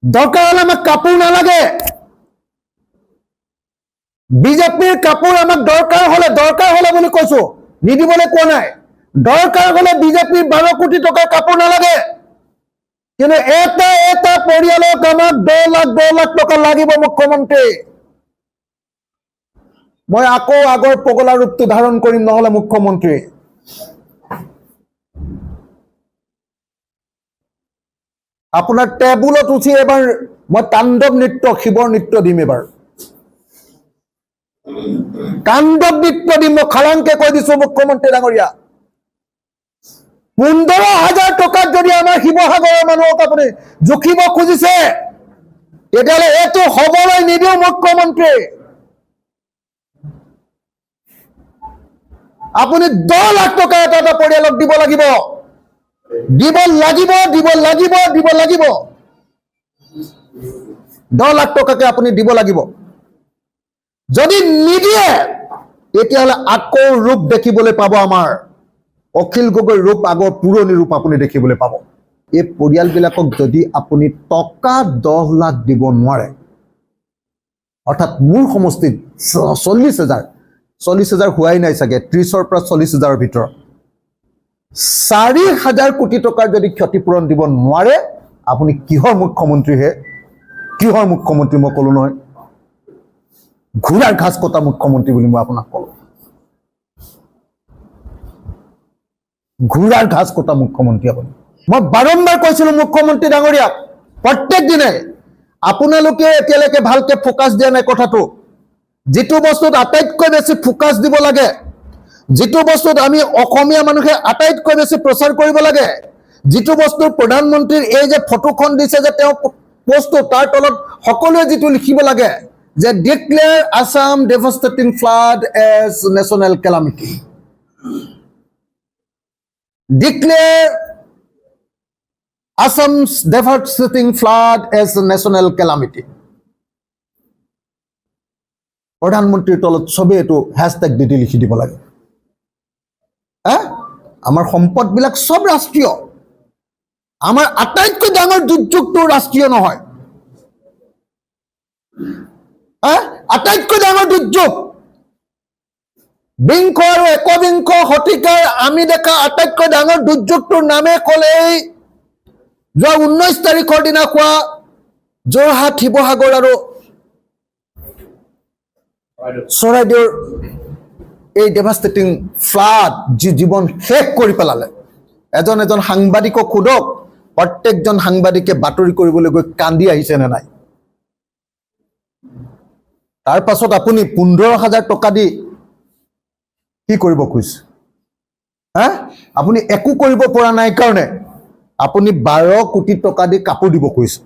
দৰকাৰ হলে আমাক কাপড় না লাগে বিজেপিৰ কাপড় আমাক দৰকাৰ হলে বলে কৈছো নিদিবলে কোৱা নাই দৰকাৰ হলে বিজেপিৰ 12 কোটি টাকাৰ কাপড় না লাগে কিন্তু এটা পৰিয়ালক আমাক 10 লাখ টাকা লাগিব মুখ্যমন্ত্ৰী মই আকৌ আগৰ পগলা ৰূপটো ধাৰণ কৰিম নহলে মুখ্যমন্ত্ৰী আপোনাৰ টেবুলত উঠি এবাৰ মই তাণ্ডৱ নৃত্য শিৱৰ নৃত্য দিম এবাৰ তাণ্ডৱ নৃত্য দিম মই খালাংকে কৈ দিছো মুখ্যমন্ত্ৰী ডাঙৰীয়া 15,000 টাকাত যদি আমাৰ শিৱসাগৰৰ মানুহক আপুনি জুখিব খুজিছে তেতিয়াহলে এটো হবলৈ নিদিও মুখ্যমন্ত্ৰী আপুনি 10 লাখ টাকা এটা পৰিয়ালক দিব লাগিব 10 লাখ টাকাকে আপুনি দিব লাগিব যদি নিদিয়ে তেতিয়াহলে আকৌ ৰূপ দেখিবলৈ পাব আমাৰ অখিল গগৈ ৰূপ আগৰ পুৰণি ৰূপ আপুনি দেখিবলৈ পাব এই পৰিয়ালবিলাকক যদি আপুনি টকা 10 লাখ দিব নোৱাৰে অৰ্থাৎ মূল সমষ্টিত 40,000 হোৱাই নাই চাগে 30ৰ পৰা 40,000ৰ ভিতৰত 4,000 কোটি টকাৰ যদি ক্ষতিপূৰণ দিব নোৱাৰে আপুনি কিহৰ মুখ্যমন্ত্ৰী হে কিহৰ মুখ্যমন্ত্ৰী মই কলো নহয় ঘোঁৰাৰ ঘাস কটা মুখ্যমন্ত্ৰী বুলি মই আপোনাক কলো ঘোঁৰাৰ ঘাস কটা মুখ্যমন্ত্ৰী আপুনি মই বাৰম্বাৰ কৈছিলো মুখ্যমন্ত্ৰী ডাঙৰীয়াক প্ৰত্যেক দিনে আপোনালোকে এতিয়ালৈকে ভালকে ফোকাস দিয়া নাই কথাটো যেটো বস্তুত আটাইতকৈ বেছি ফোকাস দিব লাগে যেটো বস্তুত আমি অসমীয়া মানুহে আটাইতকৈ বেছি প্ৰচাৰ কৰিব লাগে যেটো বস্তুৰ প্ৰধানমন্ত্ৰীৰ এই যে ফটোখন দিছে যে তেওঁ পোষ্টটো তাৰ তলত সকলোৱে যেটো লিখিব লাগে যে declare Assam devastating flood as national calamity declare Assam's devastating flood as a national calamity. প্ৰধানমন্ত্ৰীৰ তলত সবে এটো হ্যাশট্যাগ দি লিখি দিব লাগে আমাৰ সম্পদবিলাক সব ৰাষ্ট্ৰীয় আমাৰ আটাইতকৈ ডাঙৰ দুৰ্যোগটো ৰাষ্ট্ৰীয় নহয় আটাইতকৈ ডাঙৰ দুৰ্যোগ বিংশ আৰু একবিংশ শতিকাৰ আমি দেখা আটাইতকৈ ডাঙৰ দুৰ্যোগটোৰ নামে ক'লেই जो 19 तारिखर दिना हुआ जोरहाट शिवसागर और चराइदेउर এই ডেভাস্টেটিং ফ্লাড জীবন শেষ কৰি পেলালে এজন সাংবাদিকক খুদক প্ৰত্যেকজন সাংবাদিকে বাতৰি কৰিবলৈ গৈ কান্দি আহিছে নে নাই তাৰ পাছত আপুনি 15,000 টকা দি কি কৰিব খুজিছে আপুনি একো কৰিব পৰা নাই কাৰণে আপুনি 12 কোটি টাকা দি কাপোৰ দিব কৈছে